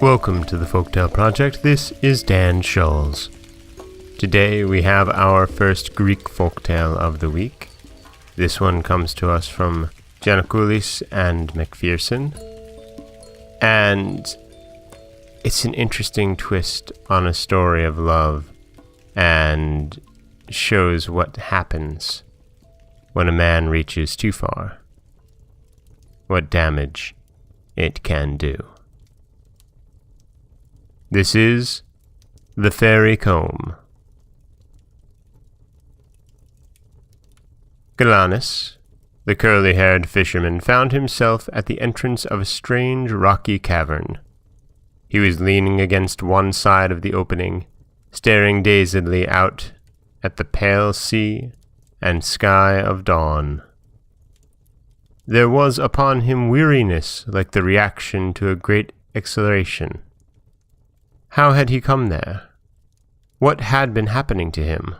Welcome to the Folktale Project. This is Dan Scholes. Today we have our first Greek folktale of the week. This one comes to us from Giannakoulis and McPherson. And it's an interesting twist on a story of love and shows what happens when a man reaches too far. What damage it can do. This is The Fairy Comb. Galanis, the curly-haired fisherman, found himself at the entrance of a strange rocky cavern. He was leaning against one side of the opening, staring dazedly out at the pale sea and sky of dawn. There was upon him weariness like the reaction to a great exhilaration. How had he come there? What had been happening to him?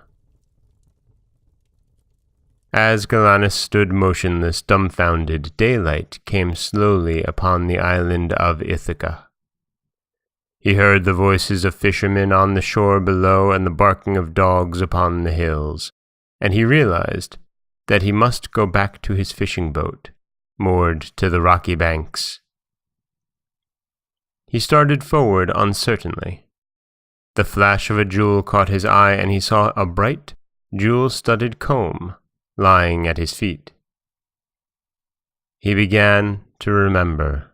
As Galanis stood motionless, dumbfounded, daylight came slowly upon the island of Ithaca. He heard the voices of fishermen on the shore below and the barking of dogs upon the hills, and he realized that he must go back to his fishing boat, moored to the rocky banks. He started forward uncertainly. The flash of a jewel caught his eye, and he saw a bright, jewel-studded comb lying at his feet. He began to remember.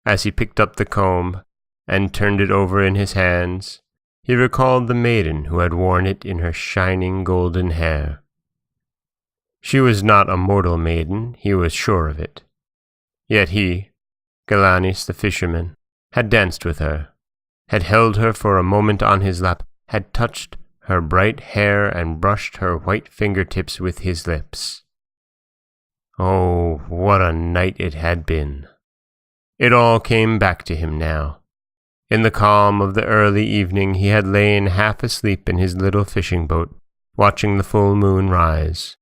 As he picked up the comb and turned it over in his hands, he recalled the maiden who had worn it in her shining golden hair. She was not a mortal maiden, he was sure of it. Yet he, Galanis the fisherman, had danced with her, had held her for a moment on his lap, had touched her bright hair and brushed her white fingertips with his lips. Oh, what a night it had been! It all came back to him now. In the calm of the early evening he had lain half asleep in his little fishing boat, watching the full moon rise.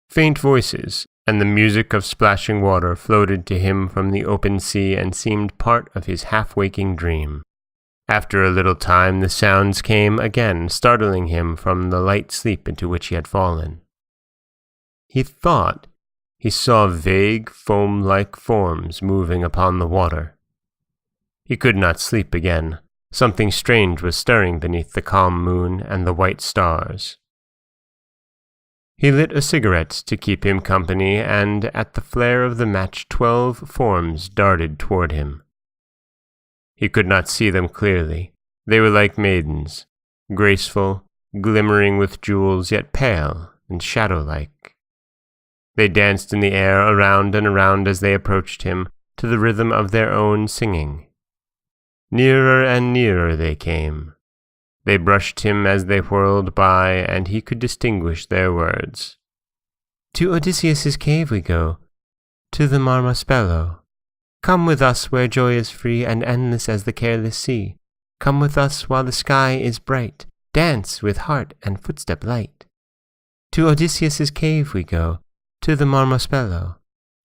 Faint voices and the music of splashing water floated to him from the open sea and seemed part of his half-waking dream. After a little time the sounds came again, startling him from the light sleep into which he had fallen. He thought he saw vague, foam-like forms moving upon the water. He could not sleep again. Something strange was stirring beneath the calm moon and the white stars. He lit a cigarette to keep him company, and at the flare of the match 12 forms darted toward him. He could not see them clearly. They were like maidens, graceful, glimmering with jewels, yet pale and shadow-like. They danced in the air around and around as they approached him, to the rhythm of their own singing. Nearer and nearer they came. They brushed him as they whirled by, and he could distinguish their words. "To Odysseus's cave we go, to the Marmospello. Come with us where joy is free and endless as the careless sea. Come with us while the sky is bright, dance with heart and footstep light. To Odysseus's cave we go, to the Marmospello.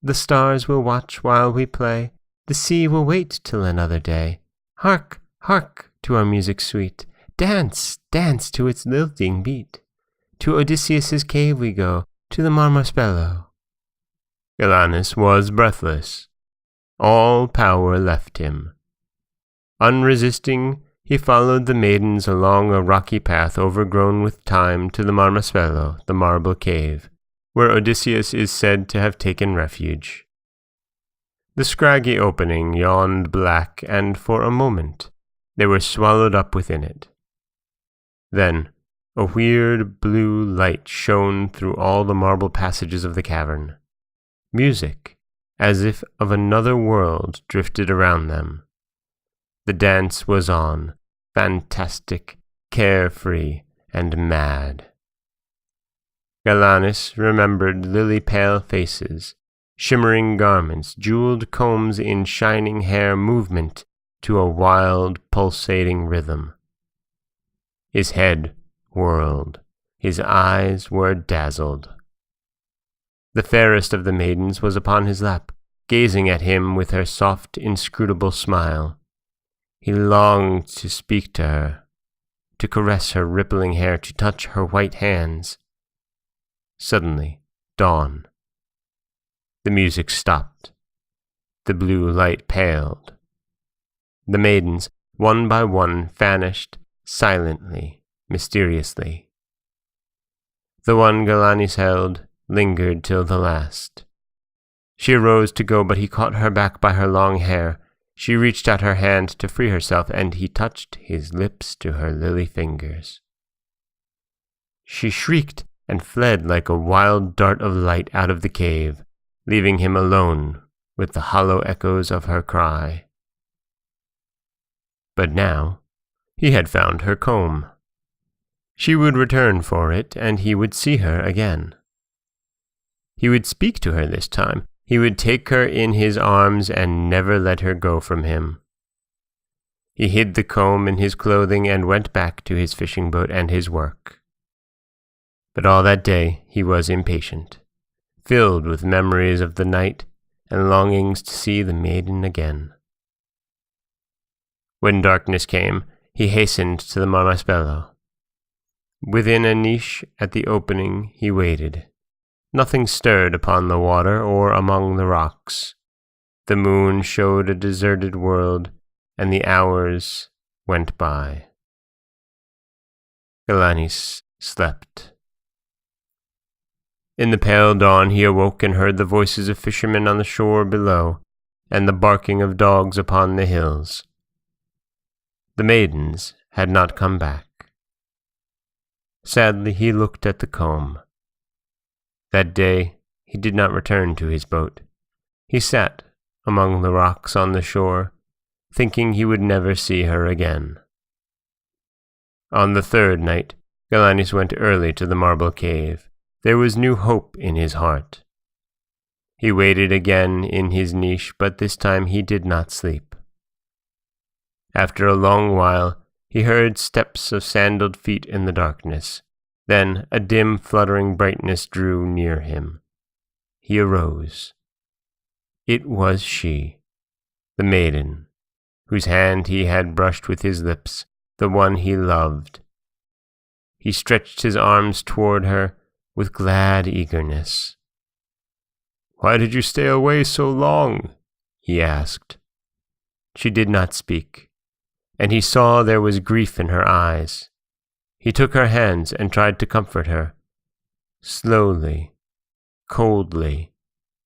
The stars will watch while we play, the sea will wait till another day. Hark, hark to our music sweet. Dance, dance to its lilting beat. To Odysseus's cave we go, to the Marmospello." Galanis was breathless. All power left him. Unresisting, he followed the maidens along a rocky path overgrown with thyme to the Marmospello, the marble cave, where Odysseus is said to have taken refuge. The scraggy opening yawned black, and for a moment they were swallowed up within it. Then a weird blue light shone through all the marble passages of the cavern. Music, as if of another world, drifted around them. The dance was on, fantastic, carefree, and mad. Galanis remembered lily-pale faces, shimmering garments, jeweled combs in shining hair, movement to a wild, pulsating rhythm. His head whirled. His eyes were dazzled. The fairest of the maidens was upon his lap, gazing at him with her soft, inscrutable smile. He longed to speak to her, to caress her rippling hair, to touch her white hands. Suddenly, dawn. The music stopped. The blue light paled. The maidens, one by one, vanished, silently, mysteriously. The one Galanis held lingered till the last. She arose to go, but he caught her back by her long hair. She reached out her hand to free herself, and he touched his lips to her lily fingers. She shrieked and fled like a wild dart of light out of the cave, leaving him alone with the hollow echoes of her cry. But now he had found her comb. She would return for it, and he would see her again. He would speak to her this time. He would take her in his arms and never let her go from him. He hid the comb in his clothing and went back to his fishing boat and his work. But all that day he was impatient, filled with memories of the night and longings to see the maiden again. When darkness came, he hastened to the marmaspello. Within a niche at the opening he waited. Nothing stirred upon the water or among the rocks. The moon showed a deserted world, and the hours went by. Galanis slept. In the pale dawn he awoke and heard the voices of fishermen on the shore below, and the barking of dogs upon the hills. The maidens had not come back. Sadly he looked at the comb. That day he did not return to his boat. He sat among the rocks on the shore, thinking he would never see her again. On the third night, Galanis went early to the marble cave. There was new hope in his heart. He waited again in his niche, but this time he did not sleep. After a long while, he heard steps of sandaled feet in the darkness. Then a dim, fluttering brightness drew near him. He arose. It was she, the maiden, whose hand he had brushed with his lips, the one he loved. He stretched his arms toward her with glad eagerness. "Why did you stay away so long?" he asked. She did not speak, and he saw there was grief in her eyes. He took her hands and tried to comfort her. Slowly, coldly,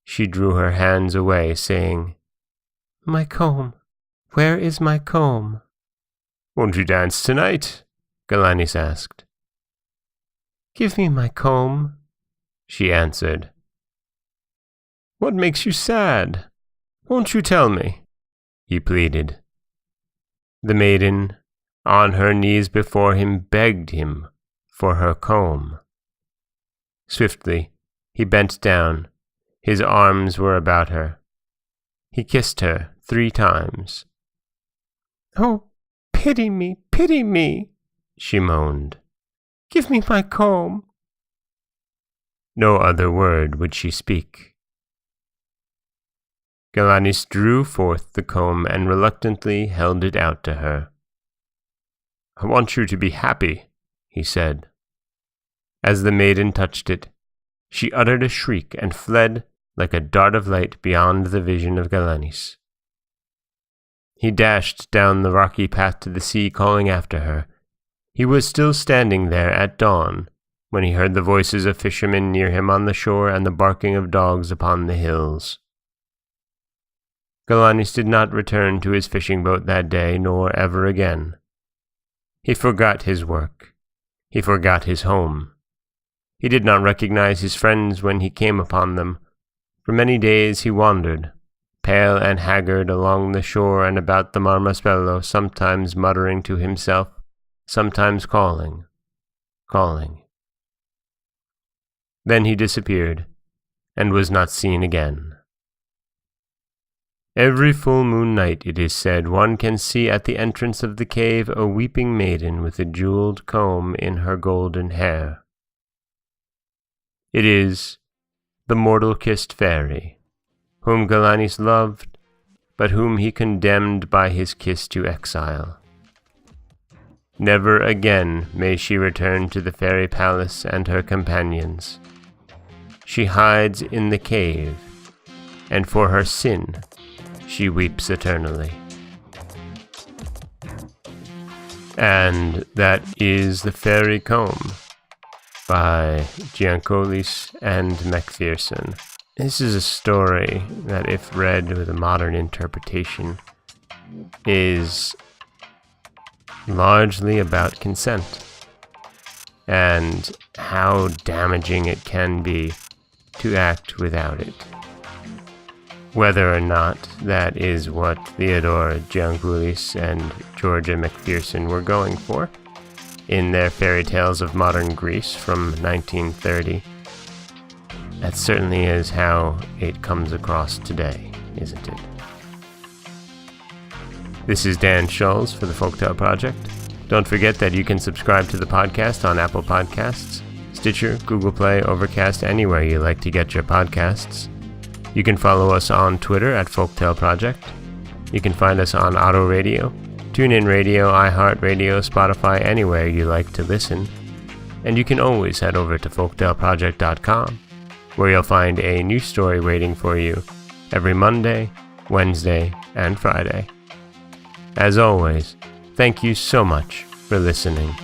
she drew her hands away, saying, "My comb, where is my comb?" "Won't you dance tonight?" Galanis asked. "Give me my comb," she answered. "What makes you sad? Won't you tell me?" he pleaded. The maiden, on her knees before him, begged him for her comb. Swiftly, he bent down. His arms were about her. He kissed her 3 times. "Oh, pity me," she moaned. "Give me my comb." No other word would she speak. Galanis drew forth the comb and reluctantly held it out to her. "I want you to be happy," he said. As the maiden touched it, she uttered a shriek and fled like a dart of light beyond the vision of Galanis. He dashed down the rocky path to the sea, calling after her. He was still standing there at dawn when he heard the voices of fishermen near him on the shore and the barking of dogs upon the hills. Galanis did not return to his fishing boat that day, nor ever again. He forgot his work. He forgot his home. He did not recognize his friends when he came upon them. For many days he wandered, pale and haggard, along the shore and about the marmaspello, sometimes muttering to himself, sometimes calling. Then he disappeared, and was not seen again. Every full moon night, it is said, one can see at the entrance of the cave a weeping maiden with a jeweled comb in her golden hair. It is the mortal-kissed fairy, whom Galanis loved, but whom he condemned by his kiss to exile. Never again may she return to the fairy palace and her companions. She hides in the cave, and for her sin she weeps eternally. And that is The Fairy Comb by Galanis and Macpherson. This is a story that, if read with a modern interpretation, is largely about consent and how damaging it can be to act without it. Whether or not that is what Theodore Galanis and Georgia Macpherson were going for in their fairy tales of modern Greece from 1930, that certainly is how it comes across today, isn't it? This is Dan Schulz for the Folktale Project. Don't forget that you can subscribe to the podcast on Apple Podcasts, Stitcher, Google Play, Overcast, anywhere you like to get your podcasts. You can follow us on Twitter at Folktale Project. You can find us on Auto Radio, TuneIn Radio, iHeartRadio, Spotify, anywhere you like to listen. And you can always head over to folktaleproject.com, where you'll find a new story waiting for you every Monday, Wednesday, and Friday. As always, thank you so much for listening.